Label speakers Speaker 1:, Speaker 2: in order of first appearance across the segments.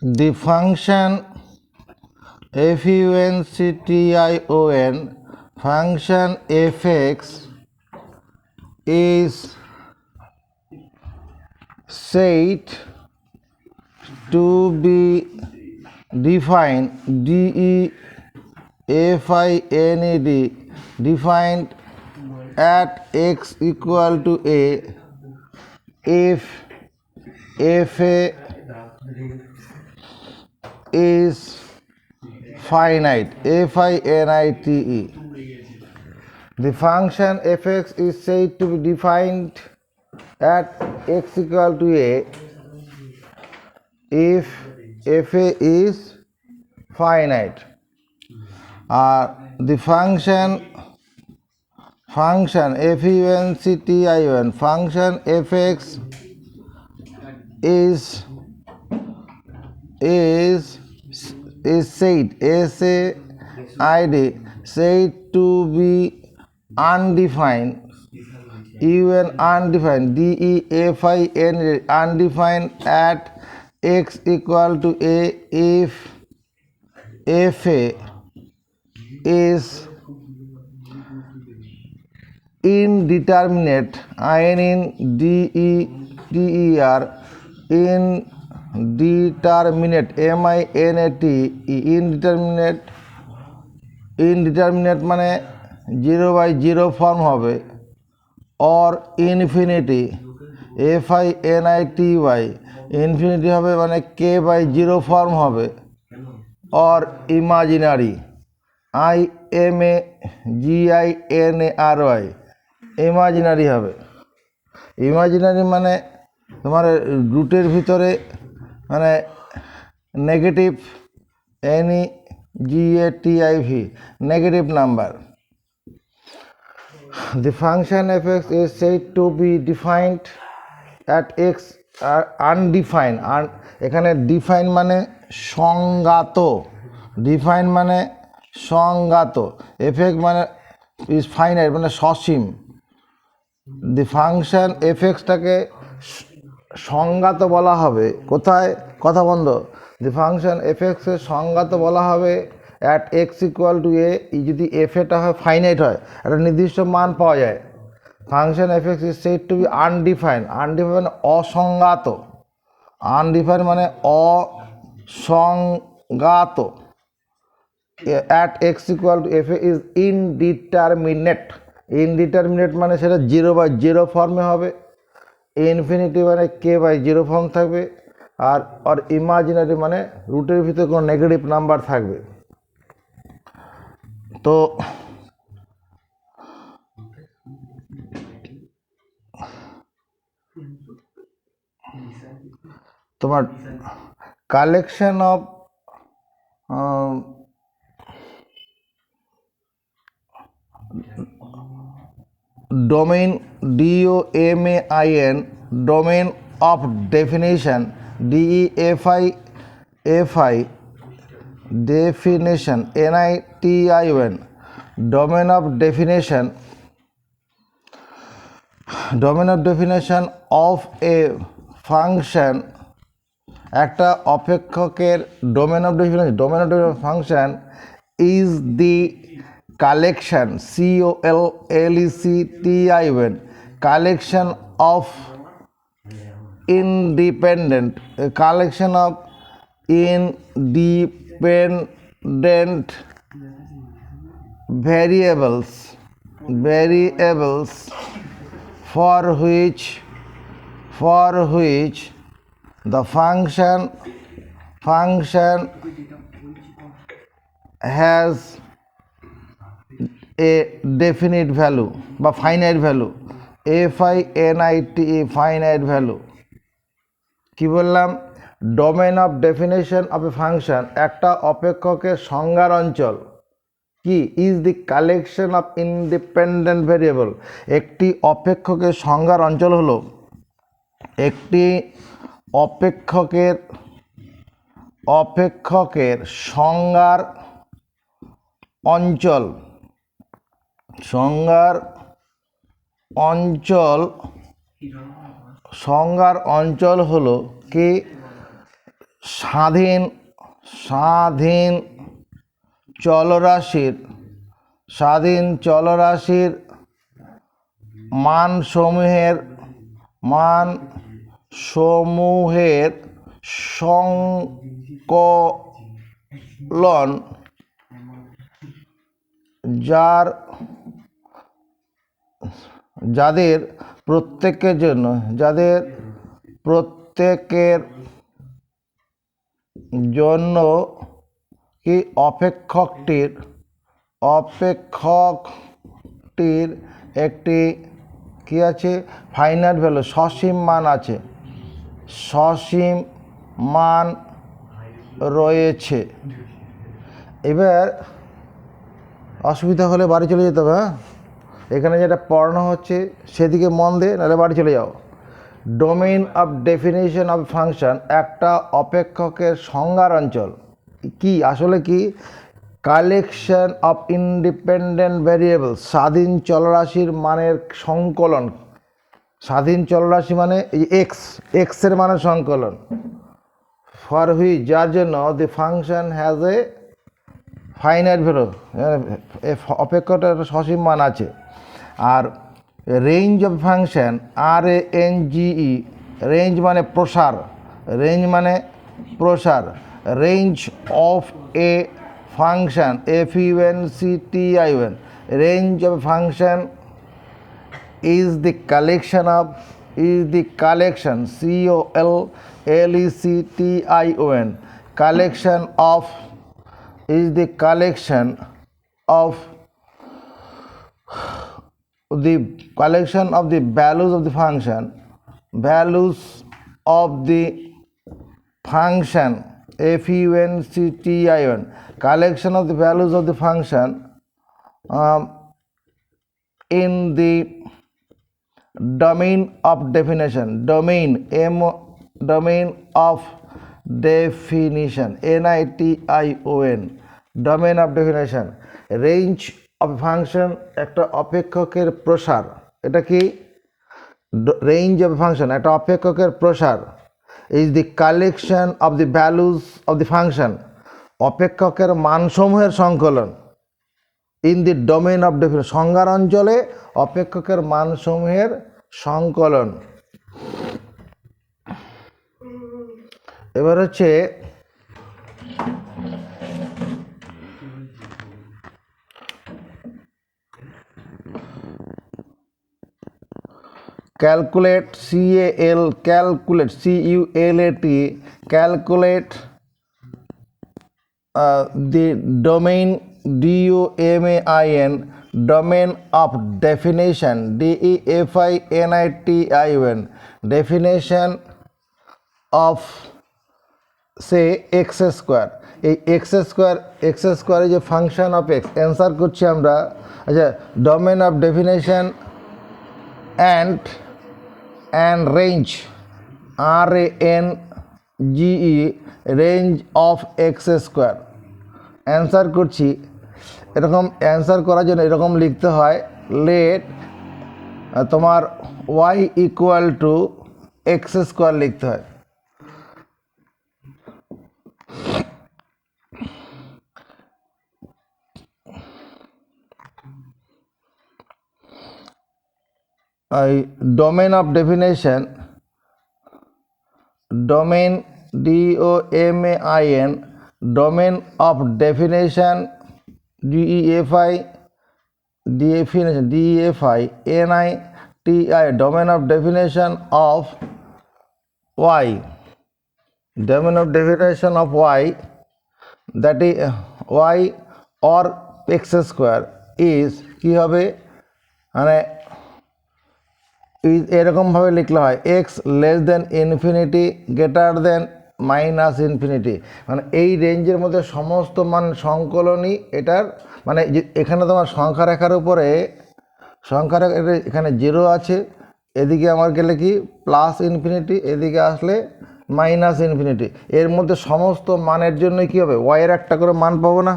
Speaker 1: The function function function fx is said to be defined defined at x equal to a if fa is finite. The function fx is said to be defined at x equal to a if fa is finite. The function function fx is said said to be undefined undefined at x equal to a if fa is indeterminate indeterminate indeterminate মানে 0/0 form হবে or infinity finity infinity হবে মানে k/0 form হবে or imaginary imaginary imaginary হবে। Imaginary মানে তোমার রুটের ভিতরে মানে negative negative negative number. The function fx is said to be defined at x undefined এখানে ডিফাইন মানে সংজ্ঞাত ডিফাইন মানে সংজ্ঞাত fx মানে ইজ ফাইনাইট মানে সসীম। দি ফাংশন এফএক্সটাকে সংজ্ঞাত বলা হবে কোথায় কথা বন্ধ দি ফাংশন এফএক্সের সংজ্ঞাত বলা হবে অ্যাট এক্স ইকুয়াল টু এ যদি এফ এটা হয় ফাইনাইট হয় একটা নির্দিষ্ট মান পাওয়া যায়। Function FX is said to be undefined মানে অসংজ্ঞাত আনডিফাইন্ড মানে অসংজ্ঞাত at X equal to F is indeterminate মানে সেটা 0/0 ফর্মে হবে ইনফিনিটি মানে k/0 ফর্ম থাকবে আর ইমাজিনারি মানে রুটের ভিতরে কোনো নেগেটিভ নাম্বার থাকবে। তো তোমার collection of domain DOMAIN domain of definition DEFI definition NITION domain of definition of a function একটা অপেক্ষকের domain of definition function is the collection COLLECTION collection of independent variables for which the function has a definite value বা finite value FINITE finite value। কি বললাম domain of definition of a function একটা অপেক্ষকের সংজ্ঞার অঞ্চল কি is the collection of independent variable একটি অপেক্ষকের সংজ্ঞার অঞ্চল হলো একটি অপেক্ষকের সংজ্ঞার অঞ্চল হলো কি স্বাধীন স্বাধীন চলরাশির মানসমূহের সংকলন যাদের প্রত্যেকের জন্য কি অপেক্ষকটির একটি কি আছে ফাইনাইট ভ্যালু, সসীম মান রয়েছে। এবার অসুবিধা হলে বাড়ি চলে যেতে হবে। হ্যাঁ, এখানে যেটা পড়ানো হচ্ছে সেদিকে মন দে, নাহলে বাড়ি চলে যাও। Domain of definition of function, একটা অপেক্ষকের সংজ্ঞার অঞ্চল কি আসলে কি? কালেকশন অফ ইন্ডিপেন্ডেন্ট ভ্যারিয়েবল, স্বাধীন চলরাশির মানের সংকলন। স্বাধীন চলরাশি মানে এই এক্সের মানের সংকলন। ফর হুইচ, যার জন্য the function has a finite value, অপেক্ষকটার একটা সসীম মান আছে। আর range of function RANGE, range মানে প্রসার, range of a function FUNCTION, range of function is the collection COLLECTION, collection of is the collection of the values of the function FUNCTION, collection of the values of the function in the domain of definition, domain of definition, NITION, domain of definition। Range of function একটা অপেক্ষকের প্রসার, এটা কি? Range of function একটা অপেক্ষকের প্রসার is the collection of the values of the function, অপেক্ষকের মানসমূহের সংকলন। In the domain of definition, সংজ্ঞার অঞ্চলে অপেক্ষকের মানসমূহের সংকলন। এবার হচ্ছে calculate, calculate the domain DOMAIN, domain of definition DEFINITION, definition of say x square. এই এক্স স্কোয়ারে যে ফাংশন অফ এক্স অ্যান্সার করছি আমরা। আচ্ছা, domain of definition and range RANGE, range of x square answer করছি। এরকম অ্যান্সার করার জন্য এরকম লিখতে হয়, লেট তোমার y equal to X square লিখতে হয়। domain of definition, domain DOMAIN, domain of definition DEFINITI, domain of definition of y, domain of definition of y, that is y or x square is কি হবে, মানে এরকমভাবে লিখলে হয় x less than infinity greater than minus infinity, মানে এই রেঞ্জের মধ্যে সমস্ত মান সংকলনই এটার, মানে এখানে তোমার সংখ্যা রেখার উপরে এখানে 0 আছে, এদিকে আমার গেলে কি প্লাস ইনফিনিটি, এদিকে আসলে মাইনাস ইনফিনিটি, এর মধ্যে সমস্ত মানের জন্য কি হবে, ওয়াইয়ের একটা করে মান পাবো না।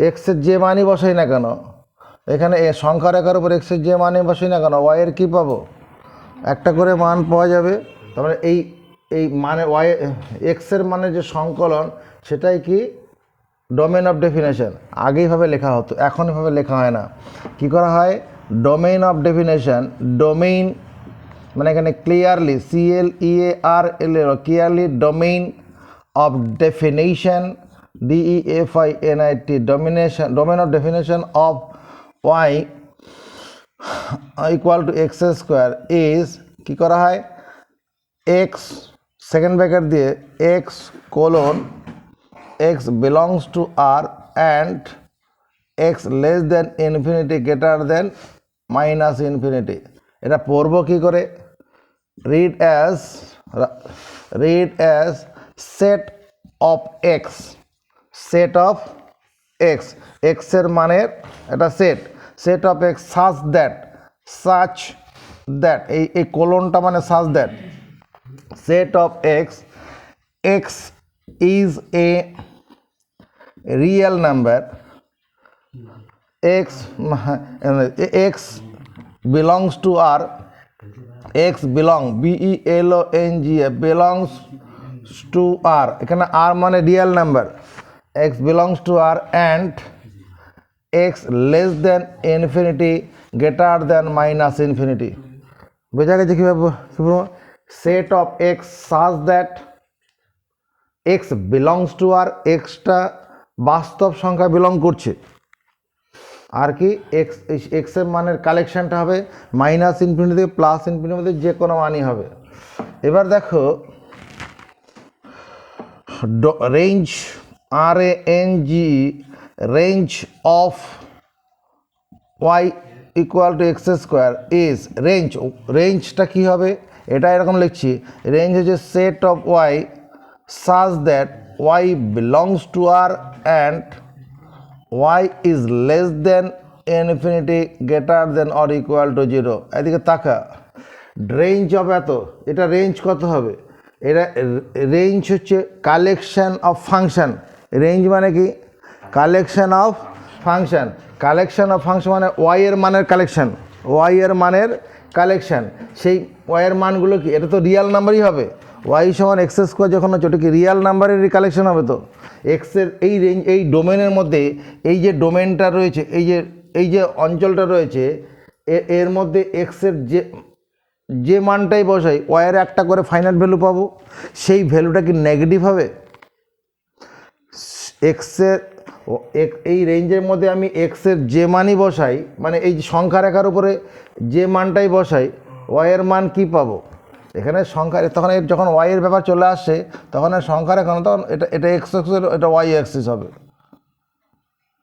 Speaker 1: এক্সের যে মানই বসাই না কেন, এখানে সংখ্যা রেখার উপর এক্সের যে মানই বসাই না কেন ওয়াইয়ের কী পাবো, একটা করে মান পাওয়া যাবে। তারপরে এই এই মানে ওয়াই এক্সের মানে যে সংকলন সেটাই কি ডোমেন অফ ডেফিনেশন। আগেইভাবে লেখা হতো, এখন এভাবে লেখা হয় না। কি করা হয়? Domain of definition. ডোমেইন মানে এখানে clearly CLEARL clearly domain of definition DEFINIT domination domain of definition of Y equal to X square is কী করা হয়? এক্স সেকেন্ড ব্র্যাকেট দিয়ে X colon X belongs to R and X less than infinity greater than minus infinity. এটা পড়ব কী করে? Read as set of X, set of x, এক্সের মানের একটা set of x such that এই কোলনটা মানে such that set of x is a real number, x belongs to R, x belong belongs to R, এখানে R মানে real number, x belongs to R and x less than infinity greater than minus infinity। বোঝা গেছে কীভাবে? Set of x such that x belongs to R, এক্সটা বাস্তব সংখ্যা belong করছে, আর কি এক্সের মানের কালেকশানটা হবে মাইনাস ইনফিনিটি থেকে প্লাস ইনফিনিটির মধ্যে যে কোনো মানই হবে। এবার দেখো range RANG range of Y equal to X square is রেঞ্জটা কী হবে? এটা এরকম লিখছি, রেঞ্জ হচ্ছে set of Y such that Y belongs to R and Y is less than infinity greater than or equal to 0। এদিকে তাকা, range of এত, এটা রেঞ্জ কত হবে? এটা রেঞ্জ হচ্ছে কালেকশান অফ ফাংশান। রেঞ্জ মানে কি? Collection of function. Collection of function মানে ওয়াই এর মানের কালেকশান, ওয়াই এর মানের কালেকশান। সেই ওয়াইয়ের মানগুলো কি? এটা তো রিয়াল নাম্বারই হবে। ওয়াই সমান এক্স স্কোয়ার যখন হচ্ছে ওটা কি রিয়াল নাম্বারেরই কালেকশান হবে। তো এক্সের এই রেঞ্জ এই ডোমেনের মধ্যে এই যে ডোমেনটা রয়েছে, এই যে অঞ্চলটা রয়েছে, এর মধ্যে এক্সের যে মানটাই বসাই ওয়াইয়ের একটা করে ফাইনাল ভ্যালু পাবো। সেই ভ্যালুটা কি নেগেটিভ হবে? এক্সের এই রেঞ্জের মধ্যে আমি এক্সের যে মানই বসাই, মানে এই সংখ্যা রেখার উপরে যে মানটাই বসাই, ওয়াইয়ের মান কি পাবো? এখানে সংখ্যা তখন যখন ওয়াইয়ের ব্যাপার চলে আসছে তখন আর সংখ্যা রেখা না, তখন এটা এক্স অ্যাক্সিস, এটা ওয়াই অ্যাক্সিস হবে।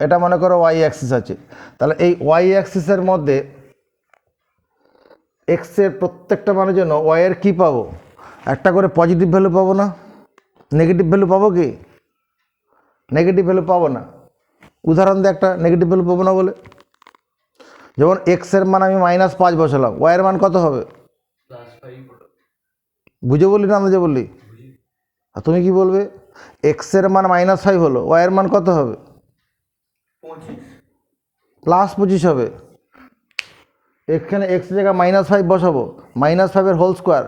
Speaker 1: এটা মনে করো ওয়াই অ্যাক্সিস আছে, তাহলে এই ওয়াই অ্যাক্সিসের মধ্যে এক্সের প্রত্যেকটা মানের জন্য ওয়াইয়ের কী পাবো? একটা করে পজিটিভ ভ্যালু পাবো না? নেগেটিভ ভ্যালু পাবো কি? নেগেটিভ ভ্যালু পাবো না। উদাহরণ দিয়ে একটা নেগেটিভ ভ্যালু পাবো না বলে, যেমন এক্সের মান আমি -5 বসালাম, ওয়াইয়ের মান কত হবে? বুঝে বললি না আন্দাজে বললি? আর তুমি কি বলবে? এক্সের মান -5 হলো, ওয়াইয়ের মান কত হবে? +25 হবে। এখানে এক্সের জায়গায় -5 বসাবো, -5 হোল স্কোয়ার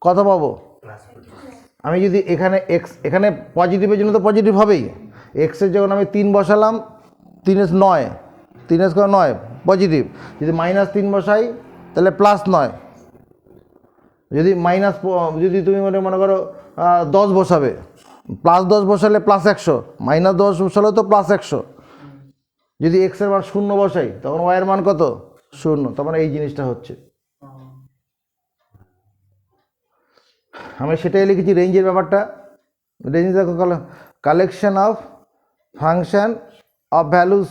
Speaker 1: কত পাবো? আমি যদি এখানে পজিটিভের জন্য তো পজিটিভ হবেই। এক্সের যখন আমি 3 বসালাম, 3 9, 3 স্কোয়ার 9 পজিটিভ। যদি -3 বসাই তাহলে +9। যদি তুমি মনে করো 10 বসাবে, +10 বসালে +100, -10 বসালে তো +100। যদি এক্সের মান 0 বসাই তখন ওয়াইয়ের মান কত? 0। তখন এই জিনিসটা হচ্ছে, আমি সেটাই লিখেছি রেঞ্জের ব্যাপারটা। রেঞ্জ দেখো collection of function of values.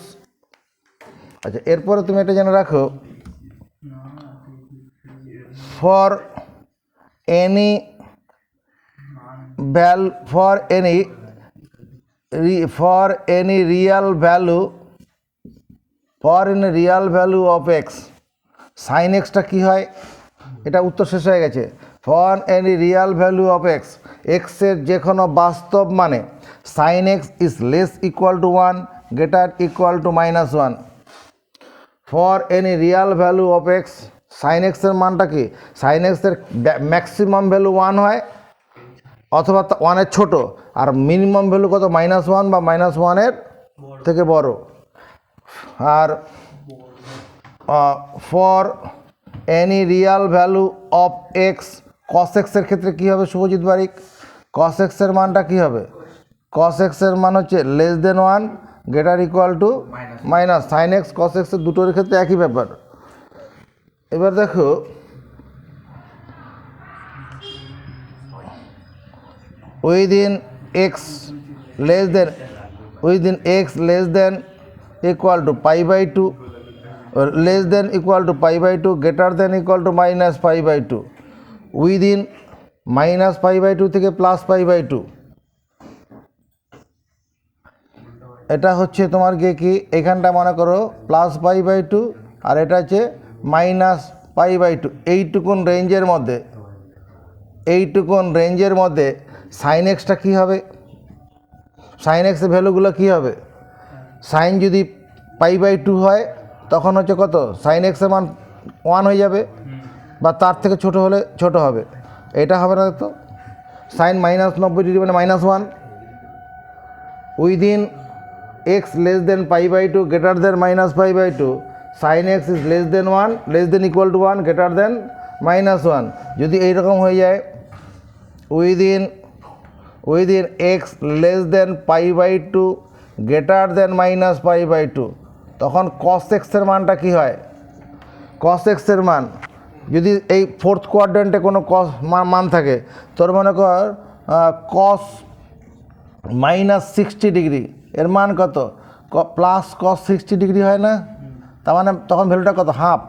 Speaker 1: আচ্ছা, এরপরে তুমি এটা জেনে রাখো, for any real value of x, sine এক্সটা কী হয়? এটা উত্তর শেষ হয়ে গেছে। For any real value of x, এক্সের যে কোনো বাস্তব মানে sine x is less equal to 1 greater equal to -1। For any real value of x, sine এক্সের মানটা কি? সাইন এক্সের ম্যাক্সিমাম ভ্যালু 1 হয়, অথবা ওয়ানের ছোট, আর মিনিমাম ভ্যালু কত -1 বা -1-এর থেকে বড়। আর for any real value of x, cos এক্সের ক্ষেত্রে কী হবে শুভজিৎ বারিক? কস এক্সের মানটা কী হবে? কস এক্সের মান হচ্ছে <1 greater equal to minus sine x cos এক্সের দুটোর ক্ষেত্রে একই ব্যাপার। এবার দেখো within x less than equal to π/2 less than equal to π/2 greater than equal to -π/2 within -π/2 থেকে +π/2। এটা হচ্ছে তোমার গিয়ে কি এখানটা মনে করো +π/2 আর এটা হচ্ছে -π/2। এইটুকুন রেঞ্জের মধ্যে সাইন এক্সটা কী হবে? সাইন এক্সের ভ্যালুগুলো কী হবে? সাইন যদি π/2 হয় তখন হচ্ছে কত? সাইন এক্সের মান 1 হয়ে যাবে, বা তার থেকে ছোট হলে ছোট হবে। এটা হবে না তো, সাইন -90 মানে -1। Within x less than π/2 greater than -π/2 sine x is less than 1 less than equal to 1 greater than -1। যদি এইরকম হয়ে যায় within x less than π/2 greater than -π/2 তখন কস এক্সের মানটা কী হয়? কস এক্সের মান যদি এই ফোর্থ কোয়াড্রেন্টে কোনো কস মান থাকে, তোর মনে কর কস -60 এর মান কত? প্লাস কস 60 হয় না? তার মানে তখন ভ্যালুটা কত? হাফ।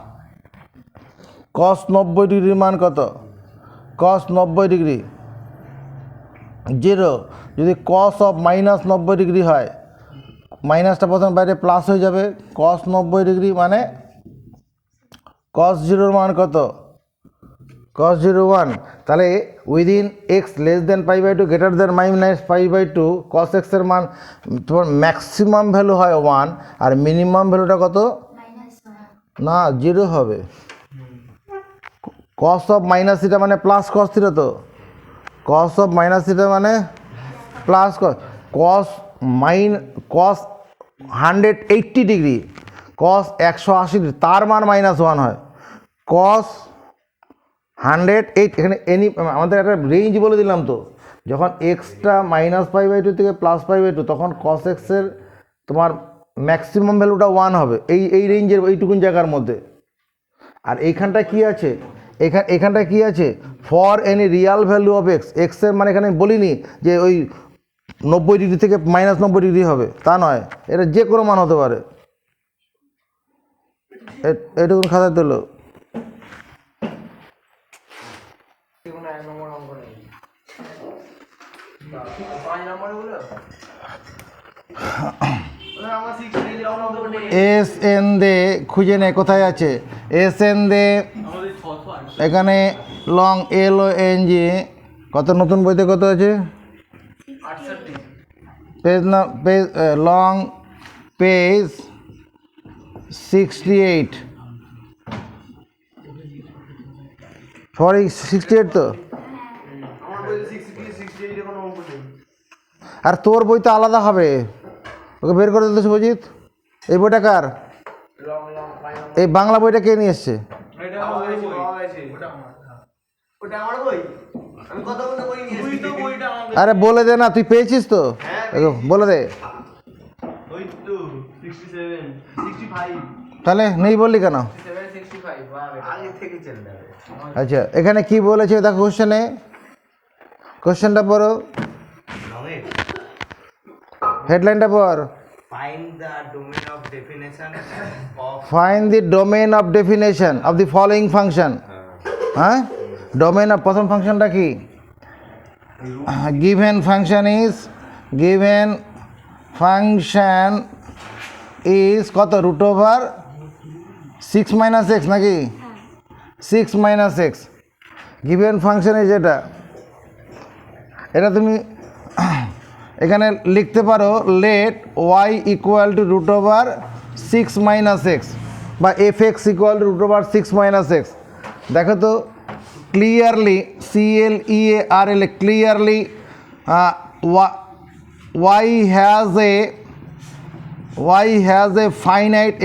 Speaker 1: কস 90 মান কত? কস 90 0। যদি কস অফ -90 হয়, মাইনাসটা প্রথম বাইরে প্লাস হয়ে যাবে, কস 90 মানে কস 0 মান কত? cos 01। তাহলে within x less than π/2 greater than -π/2 cos x এর মান তোমার ম্যাক্সিমাম ভ্যালু হয় 1 আর মিনিমাম ভ্যালুটা কত? না 0 হবে। cos অফ মাইনাস থিটা মানে প্লাস cos থিটা, তো cos অফ মাইনাস থিটা মানে প্লাস cos 180 cos 180 তার মান -1 হয়। cos 108 এখানে আমাদের একটা রেঞ্জ বলে দিলাম, তো যখন এক্সটা -π/2 থেকে +π/2 তখন cos x এর তোমার ম্যাক্সিমাম ভ্যালুটা 1 হবে এই রেঞ্জের এইটুকুন জায়গার মধ্যে। আর এইখানটা কি আছে? এখানটা কি আছে? For any real value of x এর মানে এখানে বলিনি যে ওই 90 থেকে -90 হবে, তা নয়, এটা যে কোনো মান হতে পারে। এইটুকুন খাতা দিল। এস এন দে খুঁজে নে কোথায় আছে এস এন দে। এখানে লং LONG কত নতুন বইতে কত আছে? পেজ লং পেজ 68 সরি 68 তো। আর তোর বই তো আলাদা হবে, ওকে বের করে দিতে শুভজিৎ। এই বইটা কার? এই বাংলা বইটা কে নিয়ে এসছে? আরে বলে দে না, তুই পেয়েছিস তো, বলে দে। তাহলে নেই বললি কেন? আচ্ছা এখানে কি বলেছে দেখো কোশ্চেনটা পড়ো, হেডলাইনটা পড়। Find the domain of definition of the following function. হ্যাঁ, ডোমেন অফ প্রথম ফাংশনটা কি? given function is কত? √6 - x নাকি? 6 - x given function is এটা তুমি এখানে লিখতে পারো let y equal to √6 - x বা fx ইকুয়াল টু √6 - x। দেখো তো clearly CLEARL, clearly y has a finite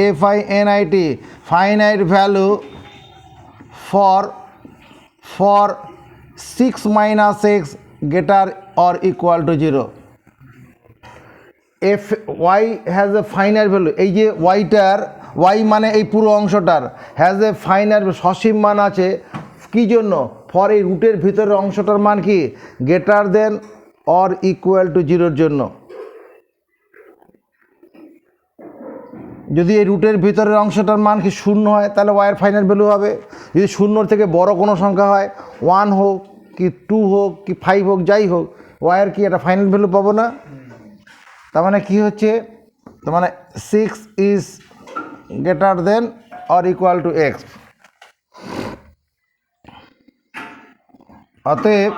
Speaker 1: finite value for 6 minus x greater or equal to 0. If y has a finite value, এই যে yটার y মানে এই পুরো অংশটার has a finite সসীম মান আছে কি জন্য? ফর এই রুটের ভিতরের অংশটার মান কি greater than or equal to 0-র জন্য। যদি এই রুটের ভিতরের অংশটার মান কি 0 হয় তাহলে y এর ফাইনাইট ভ্যালু হবে। যদি 0-র থেকে বড় কোনো সংখ্যা হয় 1 হোক কি 2 হোক কি 5 হোক যাই হোক y এর কি একটা ফাইনাইট ভ্যালু পাবো না? তার মানে কি হচ্ছে? তার মানে 6 is greater than or equal to x। অতএব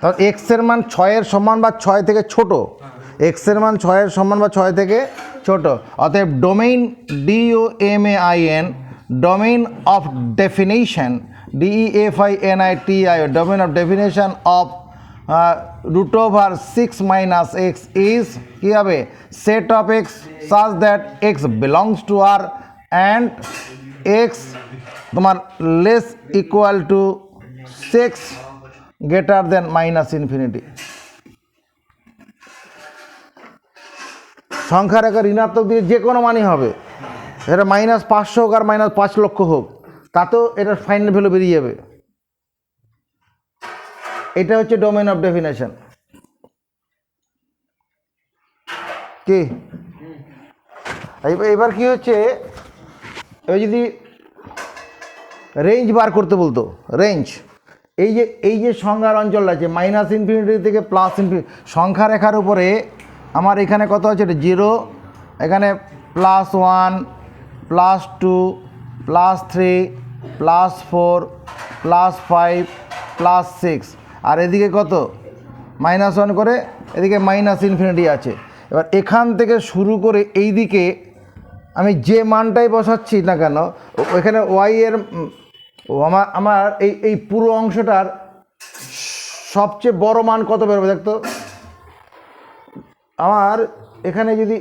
Speaker 1: তখন এক্স এর মান 6-এর সমান বা 6 থেকে ছোট, এক্স এর মান 6-এর সমান বা 6 থেকে ছোট। অতএব domain DOMAIN, domain of definition DEFINITI, domain of definition of root over 6 minus x is কি হবে? set of x such that x belongs to R and x তোমার less equal to 6 greater than minus infinity। সংখ্যার একটা ঋণাত্মক দিয়ে যে কোনো মানই হবে, এটা -500 হোক আর -5 লক্ষ হোক, তাতেও এটার ফাইনাল ভ্যালু বেরিয়ে যাবে। এটা হচ্ছে ডোমেইন অফ ডেফিনেশন। কি এবার কি হচ্ছে, এবার যদি রেঞ্জ বার করতে বলতো, রেঞ্জ এই যে সংখ্যার অঞ্চল আছে -ইনফিনিটি থেকে +ইনফিনিটি, সংখ্যা রেখার উপরে আমার এখানে কত আছে? 0, এখানে +1 +2 +3 +4 +5 +6, আর এদিকে কত? -1 করে এদিকে -ইনফিনিটি আছে। এবার এখান থেকে শুরু করে এই দিকে আমি যে মানটাই বসাচ্ছি না কেন, এখানে y এর আমার এই পুরো অংশটার সবচেয়ে বড় মান কত বেরোবে দেখতো? আমার এখানে যদি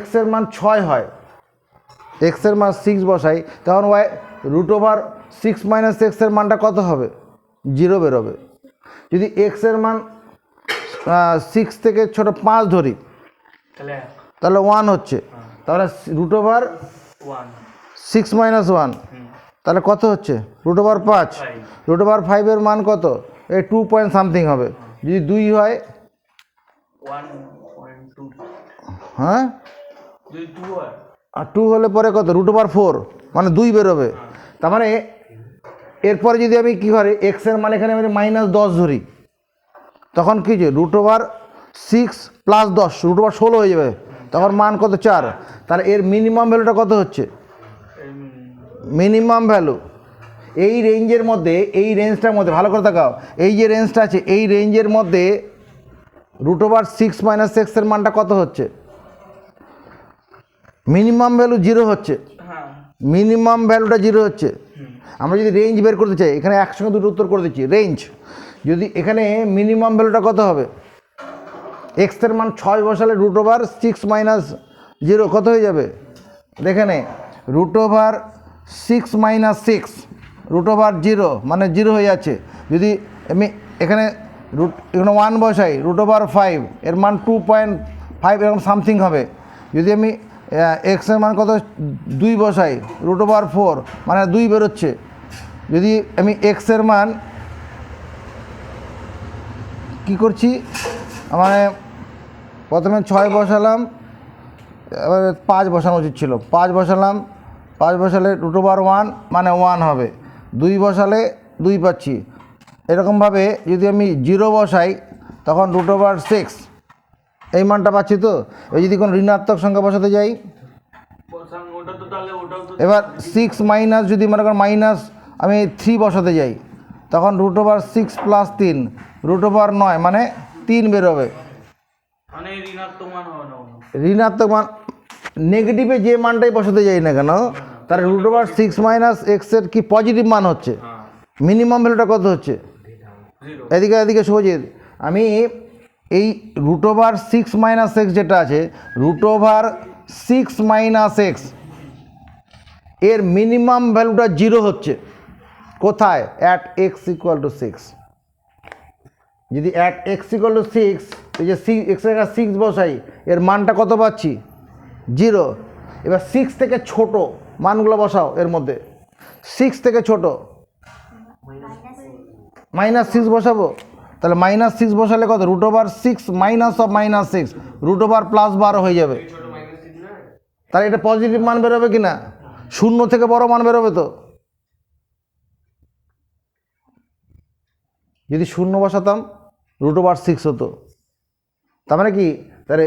Speaker 1: x এর মান 6 হয়, x এর মান 6 বসাই, তখন y √6 - x এর মানটা কত হবে? 0 বেরোবে। যদি x এর মান 6 থেকে ছোট 5 ধরি তাহলে 1 হচ্ছে, তাহলে √6 - 1 তাহলে কত হচ্ছে? √5। √5 এর মান কত? এই 2 পয়েন্ট সামথিং হবে। যদি 2 হয় 1.2, হ্যাঁ, যদি 2 হয়, আর 2 হলে পরে কত? √4 মানে 2 বেরোবে। তার মানে এরপরে যদি আমি কী করি, x এর মান এখানে আমি -10 ধরি, তখন কী যে √6 + 10 √16 হয়ে যাবে, তখন মান কত? 4। তাহলে এর মিনিমাম ভ্যালুটা কত হচ্ছে? মিনিমাম ভ্যালু এই রেঞ্জের মধ্যে, এই রেঞ্জটার মধ্যে ভালো করে তাকাও, এই যে রেঞ্জটা আছে এই রেঞ্জের মধ্যে √6 - x এর মানটা কত হচ্ছে? মিনিমাম ভ্যালু 0 হচ্ছে, মিনিমাম ভ্যালুটা 0 হচ্ছে। আমরা যদি রেঞ্জ বের করতে চাই, এখানে একসঙ্গে দুটো উত্তর করে দিচ্ছি। রেঞ্জ যদি এখানে মিনিমাম ভ্যালুটা কত হবে? x এর মান 6 বসালে √6 - 0 কত হয়ে যাবে? দেখে নে, √6 - 6 √0 মানে 0 হয়ে যাচ্ছে। যদি আমি এখানে 1 বসাই, √5 এর মান 2.5 এরকম সামথিং হবে। যদি আমি x এর মান কত 2 বসাই, √4 মানে 2 বেরোচ্ছে। যদি আমি x এর মান কি করছি, মানে প্রথমে 6 বসালাম, এবার 5 বসানো উচিত ছিল, 5 বসালাম, 5 বসালে √1 মানে 1 হবে, 2 বসালে 2 পাচ্ছি। এরকমভাবে যদি আমি 0 বসাই তখন √6 এই মানটা পাচ্ছি। তো এই যদি কোনো ঋণাত্মক সংখ্যা বসাতে যাই, এবার 6 মাইনাস, যদি মনে করেন মাইনাস আমি 3 বসাতে যাই, তখন √6 + 3 √9 মানে 3 বেরোবে। ঋণাত্মক মান নেগেটিভে যে মানটাই বসাতে যাই না কেন, তাহলে রুট ওভার 6 মাইনাস এক্সের কি পজিটিভ মান হচ্ছে, মিনিমাম ভ্যালুটা কত হচ্ছে, এদিকে এদিকে সহজে আমি এই রুট ওভার 6 মাইনাস এক্স যেটা আছে, রুট ওভার 6 মাইনাস এক্স এর মিনিমাম ভ্যালুটা 0 হচ্ছে কোথায়, অ্যাট এক্স ইকুয়াল টু 6। যদি অ্যাট এক্স ইকুয়াল টু 6, এই যে এক্স এর 6 বসাই, এর মানটা কত পাচ্ছি, 0। এবার 6 থেকে ছোট মানগুলো বসাও, এর মধ্যে 6 থেকে ছোট -6 বসাবো, তাহলে -6 বসালে কত, root over 6 minus of -6 root over +12 হয়ে যাবে। তাহলে এটা পজিটিভ মান বেরোবে কি না, 0 থেকে বড় মান বেরোবে তো। যদি 0 বসাতাম রুট ওভার 6 হতো, তার মানে কি, তাহলে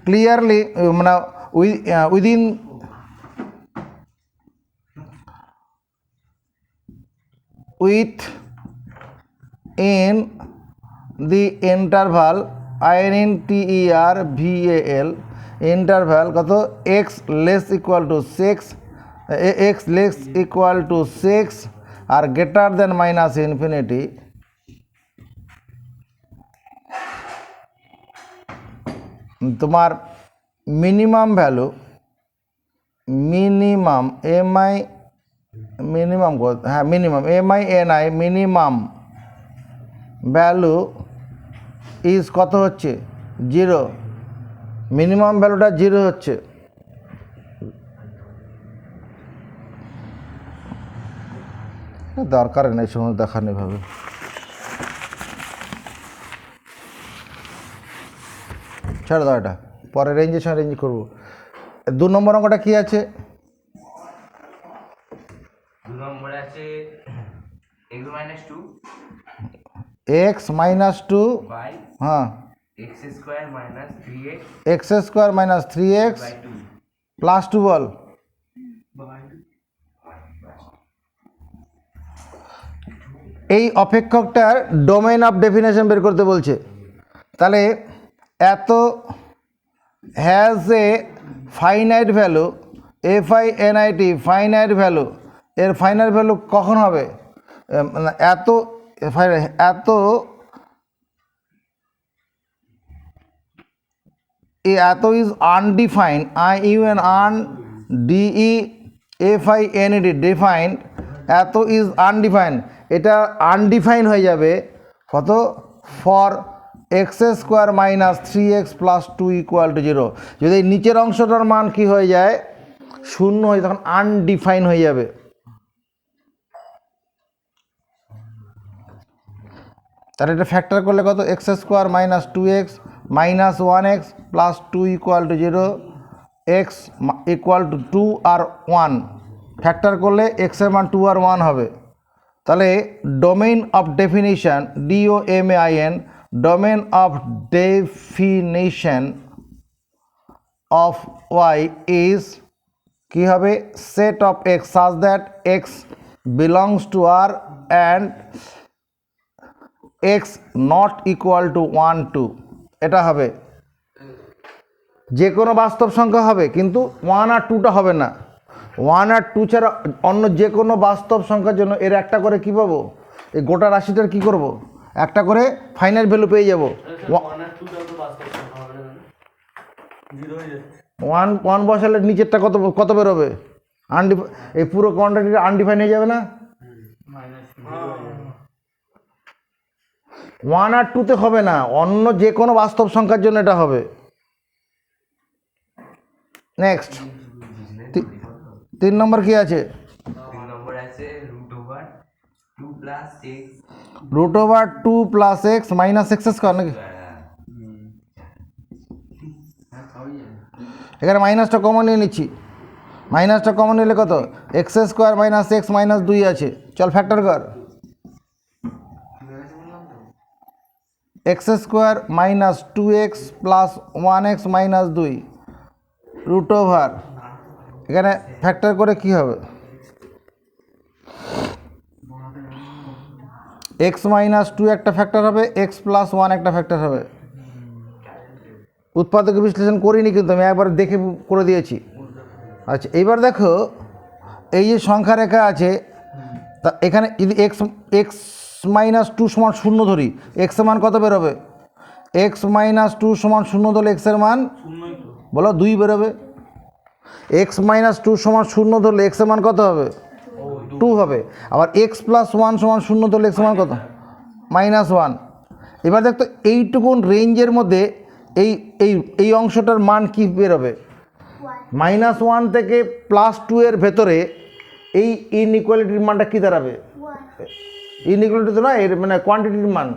Speaker 1: ক্লিয়ারলি মানে within in the interval interval interval কত, x less equal to 6 x less equal to 6 আর greater than minus infinity, তোমার minimum value, minimum MI minimum, হ্যাঁ minimum MINI minimum value is কত হচ্ছে, 0। মিনিমাম ভ্যালুটা 0 হচ্ছে। দরকার নেই সময় দেখানো ভাবে। ছেড়ে দাও, এটা পরে রেঞ্জের সঙ্গে রেঞ্জ করবো। 2 নম্বর অঙ্কটা কি আছে,
Speaker 2: 2 নম্বর আছে x minus 2
Speaker 1: x minus 2
Speaker 2: by
Speaker 1: হ্যাঁ
Speaker 2: x square minus 3x
Speaker 1: x square minus 3x
Speaker 2: by 2
Speaker 1: plus 2 বল। এই অপেক্ষকটার ডোমেইন অফ ডেফিনেশন বের করতে বলছে। তাহলে এত has a finite value, FINIT finite value, এর ফাইনাইট ভ্যালু কখন হবে, এত এত এত ইজ আনডিফাইন্ড, IUNDEFINED ডিফাইন্ড, এত ইজ আনডিফাইন্ড, এটা আনডিফাইন হয়ে যাবে কত, for x square minus 3x plus 2 equal to 0। যদি এই নিচের অংশটার মান কি হয়ে যায়, 0 হয়ে, তখন আনডিফাইন হয়ে যাবে। তাহলে এটা ফ্যাক্টর করলে কত, x square minus 2x minus 1x plus 2 equal to 0, x equal to 2 আর 1 ফ্যাক্টর করলে x এর মান 2 আর 1 হবে। তাহলে domain of definition, DOMAIN domain of definition of y is কি হবে, set of x such that x belongs to R and x not equal to 1 2, এটা হবে। যে কোনো বাস্তব সংখ্যা হবে, কিন্তু 1 আর 2টা হবে না। 1 আর 2 ছাড়া অন্য যে কোনো বাস্তব সংখ্যার জন্য এর একটা করে কি পাবো, এই গোটা রাশিটার কি করব, একটা করে ফাইনাল ভ্যালু পেয়ে যাব। 1 বসালে নিচেরটা কত কত বেরোবে, এই পুরো কোয়ান্টিটিটা আনডিফাইন হয়ে যাবে না। 1 আর 2তে হবে না, অন্য যে কোনো বাস্তব সংখ্যার জন্য এটা হবে। নেক্সট 3 নম্বর কি আছে,
Speaker 2: 3 নম্বর আছে root over 2 plus x
Speaker 1: root over 2 plus x minus x square নাকি, এখানে মাইনাসটা কমন নিয়ে নিচ্ছি। মাইনাসটা কমন নিলে কত, x square minus x minus 2 আছে, চল ফ্যাক্টর কর। X square minus 2x plus 1x minus 2 root over, এখানে ফ্যাক্টর করে কি হবে, এক্স মাইনাস 2 একটা ফ্যাক্টর হবে, এক্স প্লাস 1 একটা ফ্যাক্টর হবে। উৎপাদক বিশ্লেষণ করিনি কিন্তু আমি একবার দেখে করে দিয়েছি। আচ্ছা এইবার দেখো এই যে সংখ্যা রেখা আছে তা এখানে যদি এক্স এক্স মাইনাস টু সমান শূন্য ধরি এক্সের মান কত বেরোবে? এক্স মাইনাস টু সমান শূন্য ধরলে এক্সের মান বলো 2 বেরোবে। এক্স মাইনাস টু সমান শূন্য ধরলে এক্সের মান কত হবে? 2 হবে। আবার এক্স প্লাস ওয়ান সমান শূন্য ধরলে এক্সের মান কত? -1। এবার দেখতো এইটুকুন রেঞ্জের মধ্যে এই এই এই অংশটার মান কি বেরোবে? -1 থেকে +2 এর ভেতরে এই ইনইকুয়ালিটির মানটা কী দাঁড়াবে? ইনইকুয়ালিটি তো না, এর মানে কোয়ান্টিটির মান।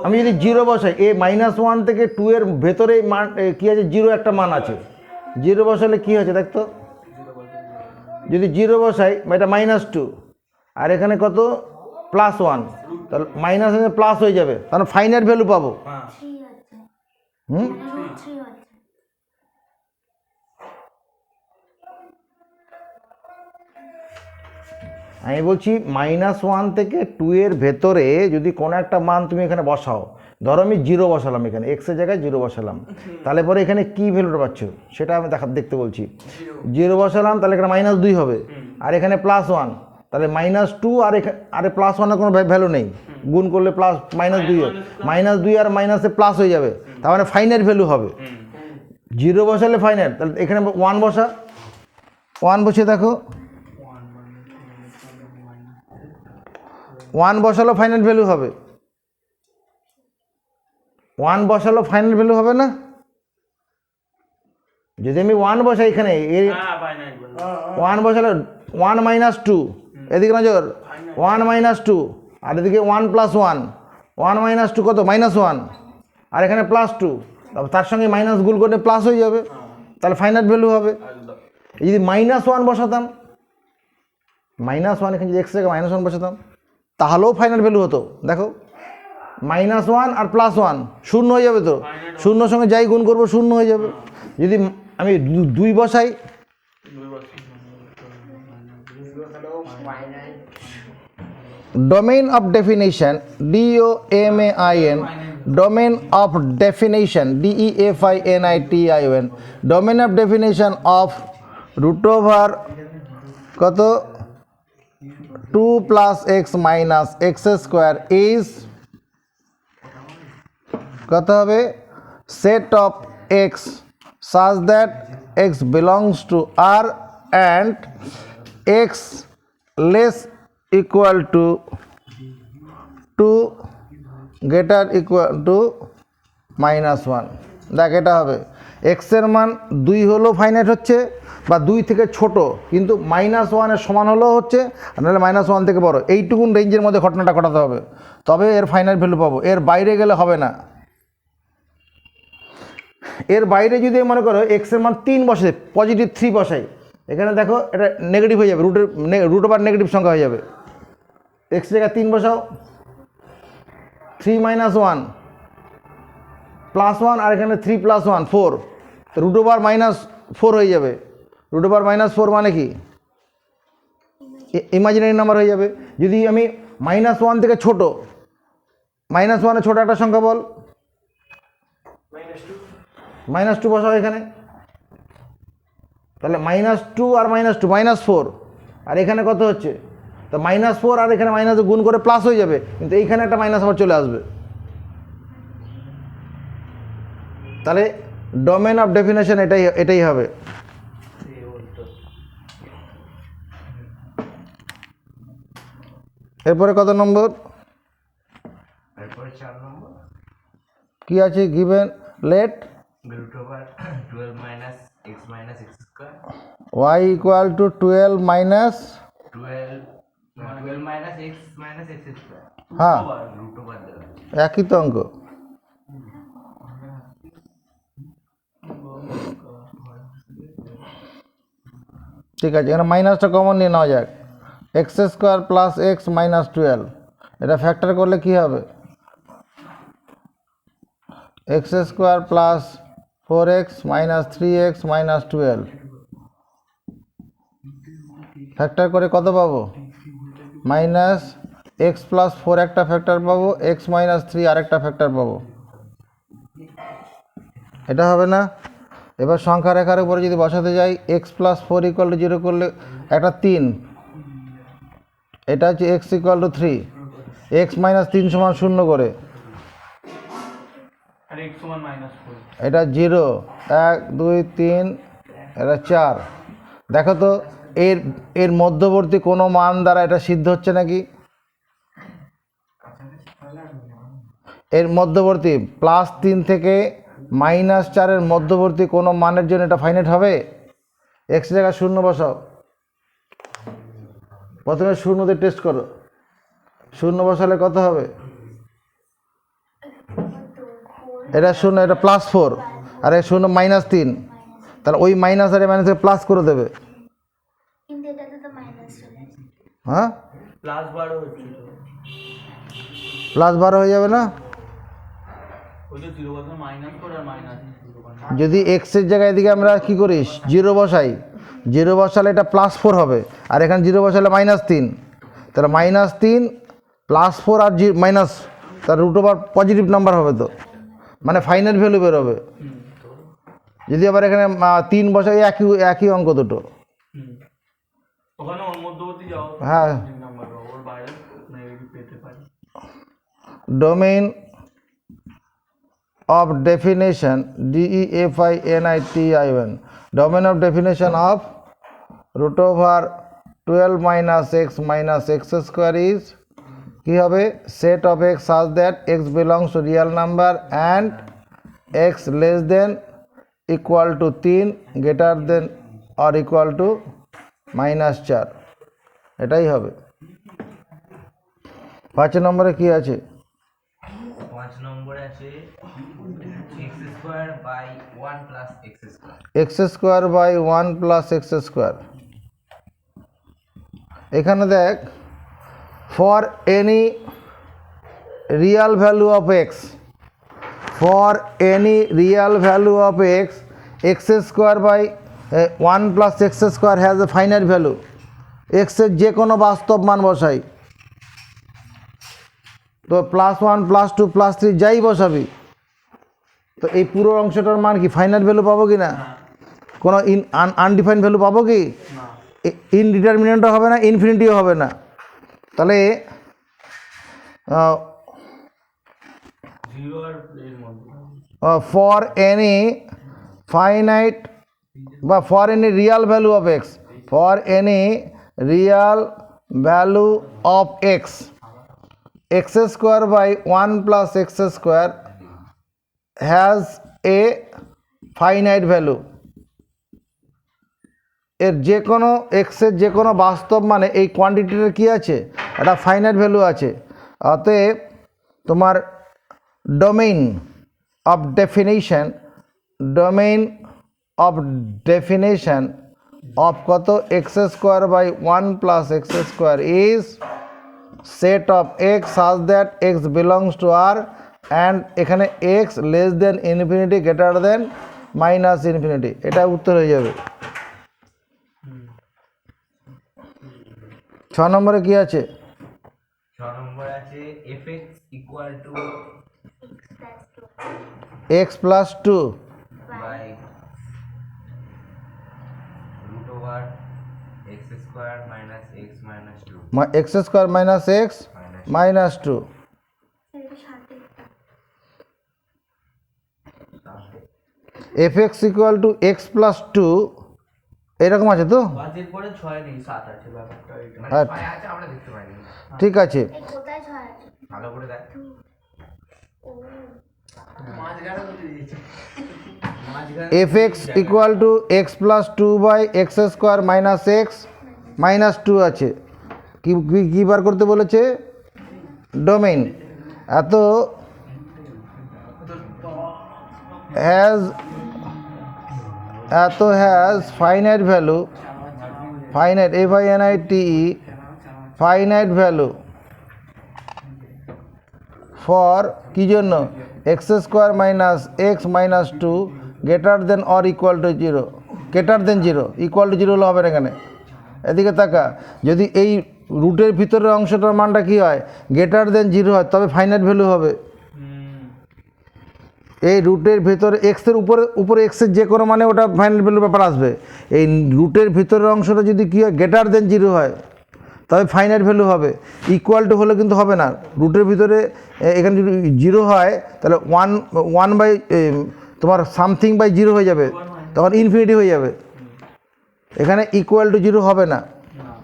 Speaker 1: আমি যদি 0 বসাই এ -1 থেকে 2 এর ভেতরে মান কী আছে? 0 একটা মান আছে। 0 বসালে কী হয়েছে দেখতো? যদি 0 বসাই এটা -2 আর এখানে কত +1, তাহলে মাইনাস প্লাস হয়ে যাবে, তাহলে ফাইনাইট ভ্যালু পাবো। হুম, আমি বলছি -1 থেকে 2 এর ভেতরে যদি কোনো একটা মান তুমি এখানে বসাও, ধরো আমি 0 বসালাম, এখানে এক্সের জায়গায় 0 বসালাম, তাহলে পরে এখানে কী ভ্যালুটা পাচ্ছ সেটা আমি দেখতে বলছি। 0 বসালাম তাহলে এখানে -2 হবে, আর এখানে +1, তাহলে -2 আর এখানে আরে +1 কোনো ভ্যালু নেই, গুণ করলে -2 হবে, -2 আর মাইনাসে প্লাস হয়ে যাবে, তার মানে ফাইনাইট ভ্যালু হবে। 0 বসালে ফাইনাইট, তাহলে এখানে 1 বসা, 1 বসে দেখো 1 বসালো ফাইনাল ভ্যালু হবে, 1 বসালো ফাইনাল ভ্যালু হবে না? যদি আমি 1 বসাই এখানে 1 বসালো 1 - 2, এদিকে নজর 1 - 2 আর এদিকে 1 + 1, 1 - 2 কত? -1 আর এখানে +2, তার সঙ্গে মাইনাস গুণ করলে প্লাস হয়ে যাবে, তাহলে ফাইনাল ভ্যালু হবে। যদি -1 বসাতাম, -1 এখানে যদি এক্স থেকে -1 বসাতাম তাহলেও ফাইনাল ভ্যালু হতো। দেখো -1 আর +1 শূন্য হয়ে যাবে, তো শূন্যর সঙ্গে যাই গুণ করবো শূন্য হয়ে যাবে। যদি আমি 2 বসাই, domain of definition DOMAIN, domain of definition DEFINITION, domain of definition of √, কত 2 + x - x² ইজ কত হবে? Set of x such that x belongs to R and x less equal to 2 greater equal to -1। দেখ এটা হবে x এর মান 2 হলেও finite হচ্ছে, বা 2 থেকে ছোট কিন্তু -1 এর সমান হলেও হচ্ছে, আর নাহলে -1 থেকে বড়, এইটুকুন রেঞ্জের মধ্যে ঘটনাটা ঘটাতে হবে, তবে এর ফাইনাইট ভ্যালু পাবো। এর বাইরে গেলে হবে না। এর বাইরে যদি মনে করো এক্সের মান 3 বসে, +3 বসাই, এখানে দেখো এটা নেগেটিভ হয়ে যাবে, √, নেগেটিভ সংখ্যা হয়ে যাবে। এক্স জায়গায় 3 বসাও, 3 - 1 +1 আর এখানে 3 + 1 4, √-4 হয়ে যাবে। √-4 মানে কি? ইমাজিনারি নাম্বার হয়ে যাবে। যদি আমি -1 থেকে ছোট, -1 এর ছোট একটা সংখ্যা বল, -2 বসাও এখানে, তাহলে -2 আর -2 -4, আর এখানে কত হচ্ছে? তো -4 আর এখানে মাইনাস গুণ করে প্লাস হয়ে যাবে, কিন্তু এইখানে একটা মাইনাস আবার চলে আসবে। তাহলে ডোমেইন অফ ডেফিনেশন এটাই হবে। এরপরে কত নম্বর?
Speaker 2: এরপরে 4 নম্বর
Speaker 1: কি আছে? Given let
Speaker 2: √12 - x - x²,
Speaker 1: y equal to 12 minus
Speaker 2: 12 - x - x²,
Speaker 1: হ্যাঁ
Speaker 2: √12 দেওয়া।
Speaker 1: একই তো অঙ্ক। ঠিক আছে, এখানে মাইনাসটা কমন নিয়ে নেওয়া যাক। x² + x - 12, এটা ফ্যাক্টর করলে কি হবে? x² + 4x - 3x - 12 ফ্যাক্টর করে কত পাবো? -x + 4 একটা ফ্যাক্টর পাবো, x - 3 আরেকটা ফ্যাক্টর পাবো। এটা হবে না? এবার সংখ্যা রেখার উপরে যদি বসাতে যাই এক্স প্লাস 4 ইকুয়াল টু 0 করলে একটা 3, এটা হচ্ছে x equal two 3, x minus 3 সমান 0 করে,
Speaker 3: আর x সমান -4।
Speaker 1: এটা 0, 1 2 3, এটা 4। দেখো তো এর মধ্যবর্তী কোনো মান দ্বারা এটা সিদ্ধ হচ্ছে নাকি? এর মধ্যবর্তী +3 থেকে -4 মধ্যবর্তী কোনো মানের জন্য এটা ফাইনাইট হবে? এক্স জায়গায় 0 বসাও, প্রথমে 0 দিয়ে টেস্ট করো, 0 বসালে কত হবে? এটা 0, এটা +4, আর এই 0 -3, তাহলে ওই মাইনাস আর মাইনাসে প্লাস করে দেবে।
Speaker 4: কিন্তু এটাতে তো মাইনাস চলে আসে।
Speaker 1: হ্যাঁ,
Speaker 3: +12 হচ্ছিল,
Speaker 1: +12 হয়ে যাবে না?
Speaker 3: ওই যে 0 বলতে -4 আর -0।
Speaker 1: যদি এক্সের জায়গায় এদিকে আমরা কি করি 0 বসাই, 0 বসালে এটা +4 হবে, আর এখানে 0 বসালে -3, তাহলে -3 +4 আর মাইনাস, তার রুট ওভার পজিটিভ নাম্বার হবে, তো মানে ফাইনাল ভ্যালু বেরোবে। যদি আবার এখানে 3 বসাই একই অঙ্ক দুটো।
Speaker 3: ওখানে ওর মধ্যবর্তী যাও,
Speaker 1: হ্যাঁ,
Speaker 3: নাম্বার ওর বাইরে নেগেটিভ পেতে পারি।
Speaker 1: Domain of definition DEFINITION, domain of definition of root over 12 minus x square is কি হবে? set of x such that x belongs to real number and x less than equal to 3 greater than or equal to -4, এটাই হবে। 5 নম্বরে কি আছে?
Speaker 2: 5 নম্বরে আছে x square by 1 plus x square.
Speaker 1: x square by 1 plus x square. এখানে দেখ, for any real value of x, for any real value of x, x square by 1 plus x square has a finite value. এক্সের যে কোনো বাস্তব মান বসাই, তো +1 +2 +3 যাই বসাবি, তো এই পুরো অংশটার মান কি ফাইনাল ভ্যালু পাবো কি না? কোনো আনডিফাইন্ড ভ্যালু পাবো কি? ইনডিটারমিনেন্টও হবে না, ইনফিনিটিও হবে না। তাহলে
Speaker 3: 0 আর এর মধ্যে
Speaker 1: ফর এনি ফাইনাইট বা for any real value of x, for any real value of x, x square by 1 plus x square has a finite value. এর যে কোনো এক্সের যে কোনো বাস্তব মানে এই কোয়ান্টিটির কী আছে? একটা ফাইনাইট ভ্যালু আছে। অতএব তোমার domain of definition, domain of definition of কত? X square by 1 plus x square is set of x such that x belongs to R and এখানে x less than infinity greater than minus infinity. এটা উত্তর হয়ে যাবে। 6 নম্বরে কি আছে?
Speaker 2: 6 নম্বরে আছে fx equal to
Speaker 1: x plus 2
Speaker 2: by root over x square minus x minus 2।
Speaker 1: X square minus x minus 2।
Speaker 4: এটা সাথে
Speaker 1: f x equal to x plus 2, এরকম আছে তো?
Speaker 3: বাজের পরে 6 নেই, 7 আছে ব্যাপারটা এটা।
Speaker 2: মানে
Speaker 1: আচ্ছা।
Speaker 2: 6 আছে, আমরা দেখতে পাইনি।
Speaker 1: ঠিক আছে,
Speaker 4: এই কোথায় ছয় আছে?
Speaker 2: ভালো করে দেখ।
Speaker 4: ও
Speaker 3: মাঝখানে বলে দিয়েছে।
Speaker 1: F x equal to x plus 2 by x square minus x minus 2 আছে। কি বার করতে বলেছে? ডোমেইন। এত has finite value, finite FINITE, finite value for কি জন্য? X square minus x minus 2 greater than or equal to 0, greater than 0, equal to 0 হলে হবে না এখানে। এদিকে তাকা, যদি এই রুটের ভিতরের অংশটার মানটা কি হয়? গ্রেটার দেন 0 হয়, তবে ফাইনাইট ভ্যালু হবে। এই রুটের ভেতরে এক্সের উপরে এক্সের যে কোনো মানে ওটা ফাইনাল ভ্যালুর ব্যাপার আসবে। এই রুটের ভিতরের অংশটা যদি কী হয় গ্রেটার দেন 0 হয় তবে ফাইনাইট ভ্যালু হবে। ইকুয়াল টু হলে কিন্তু হবে না। রুটের ভিতরে এখানে যদি 0 হয় তাহলে ওয়ান বাই তোমার সামথিং বাই 0 হয়ে যাবে, তখন ইনফিনিটি হয়ে যাবে। এখানে ইকুয়াল টু 0 হবে না,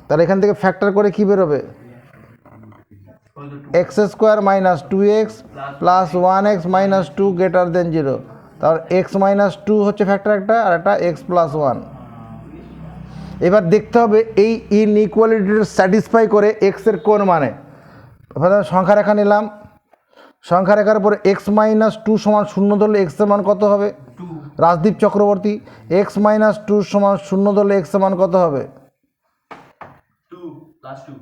Speaker 1: তাহলে এখান থেকে ফ্যাক্টর করে কী বেরোবে? X square minus 2x plus 1x minus 2 greater than 0। তাহলে এক্স মাইনাস 2 হচ্ছে ফ্যাক্টর একটা, আর একটা এক্স প্লাস 1। এবার দেখতে হবে এই ইনইকুয়ালিটিটা স্যাটিসফাই করে এক্সের কোন মানে। সংখ্যা রেখা নিলাম, সংখ্যা রেখার পরে এক্স মাইনাস 2 সমান 0 ধরলে এক্সের মান কত হবে? রাজদীপ চক্রবর্তী, এক্স মাইনাস 2 সমান 0 ধরলে এক্সের মান কত হবে?
Speaker 3: 2 + 2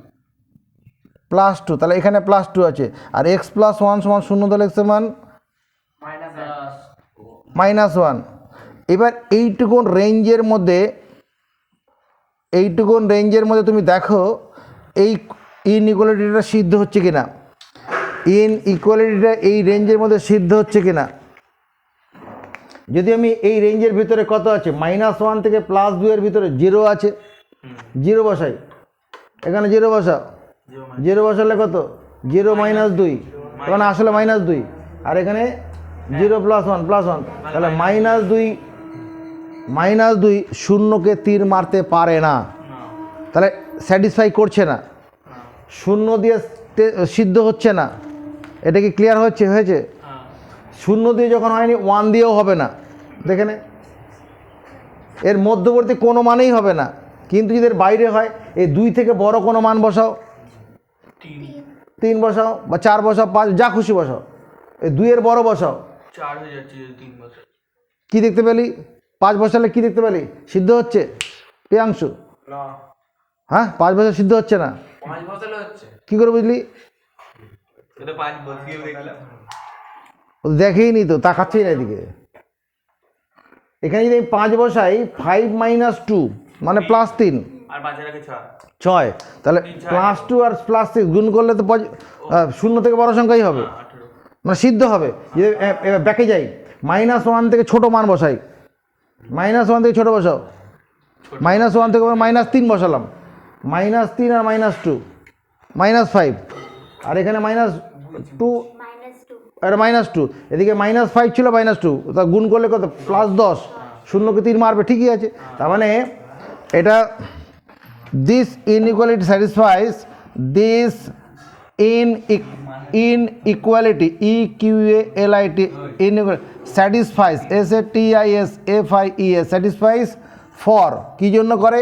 Speaker 1: প্লাস 2। তাহলে এখানে প্লাস 2 আছে, আর এক্স প্লাস 1 সমান 0 ধরলে এক্সের মান -1। এবার এইটুকুন রেঞ্জের মধ্যে তুমি দেখো এই ইনইকুয়ালিটিটা সিদ্ধ হচ্ছে কিনা, ইনইকুয়ালিটিটা এই রেঞ্জের মধ্যে সিদ্ধ হচ্ছে কিনা। যদি আমি এই রেঞ্জের ভিতরে কত আছে -1 থেকে +2 এর ভিতরে 0 আছে, 0 বসাই, এখানে 0 বসাও, 0 বসালে কত? 0 - 2, তখন আসলে -2, আর এখানে 0 + 1 তাহলে -2 শূন্যকে তীর মারতে পারে না, তাহলে স্যাটিসফাই করছে না, 0 দিয়ে সিদ্ধ হচ্ছে না। এটা কি ক্লিয়ার হয়েছে? 0 দিয়ে যখন হয়নি 1 দিয়েও হবে না, দেখে নে, এর মধ্যবর্তী কোনো মানেই হবে না। কিন্তু যদি এর বাইরে হয়, এই 2 থেকে বড় কোনো মান বসাও, 3 বসাও বা 4 বসাও, 5 যা খুশি বসাও, এই 2 এর বড় বসাও,
Speaker 3: 4 হয়ে যাচ্ছে 3 বছর।
Speaker 1: কি দেখতে পেলি? 5 বসালে কি দেখতে পেলি? সিদ্ধ হচ্ছে প্রিয়াংশু?
Speaker 3: না,
Speaker 1: হ্যাঁ, 5 বছর সিদ্ধ হচ্ছে না,
Speaker 3: 5 বছর হচ্ছে।
Speaker 1: কি করে বুঝলি?
Speaker 3: এটা 5 বসিয়ে দেখলাম,
Speaker 1: ও দেখেই নি তো, তাকাচ্ছেই না এদিকে। এখানে যদি আমি 5 বসাই, 5 - 2 মানে +3,
Speaker 3: আর 5 রাখে
Speaker 1: 6, তাহলে +2 আর +6 গুণ করলে তো 0 থেকে বড় সংখ্যাই হবে,
Speaker 3: 18।
Speaker 1: মানে সিদ্ধ হবে। যদি এবার ব্যাকে যাই, -1 থেকে ছোট মান বসাই, -1 থেকে ছোট বসাও, -1 থেকে -3 বসালাম, -3 আর -2 -5, আর এখানে -2 আর -2, এদিকে -5 ছিল -2, তা গুণ করলে কত? +10, 0কে 3 মারবে, ঠিকই আছে। তার মানে এটা this inequality satisfies this inequality EQUALITY satisfies SATISFIES satisfies for, কী জন্য করে?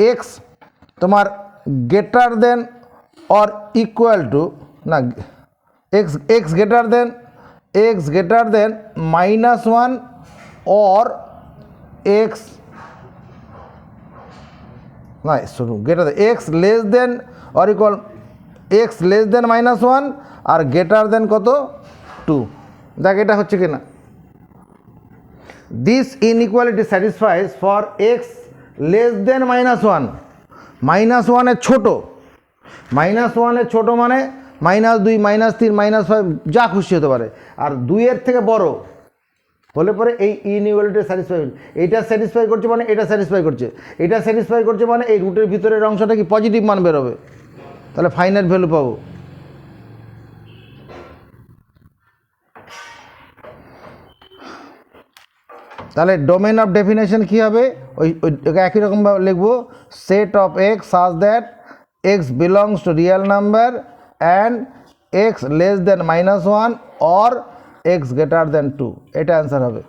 Speaker 1: এক্স তোমার greater than or equal to, না, x greater than -1 or x, না শুনুন, greater than x less than or equal x less than -1 আর greater than কত? 2। দেখ এটা হচ্ছে কিনা। This inequality satisfies for x less than -1, -1 এর ছোট, -1 এর ছোট মানে -2 -3 -5 যা খুশি হতে পারে, আর 2 এর থেকে বড় হলে পরে এই ইনইকুয়ালিটি স্যাটিসফাই, এইটা স্যাটিসফাই করছে মানে এটা স্যাটিসফাই করছে, এটা স্যাটিসফাই করছে মানে এই রুটের ভিতরের অংশটা কি পজিটিভ মান বেরোবে, তাহলে ফাইনাইট ভ্যালু পাবো। তাহলে ডোমেন অফ ডেফিনেশন কী হবে? ওই একই রকমভাবে লিখবো, set of x such that x belongs two real number and X less than -1 or x greater দেন 2, এটা অ্যান্সার হবে।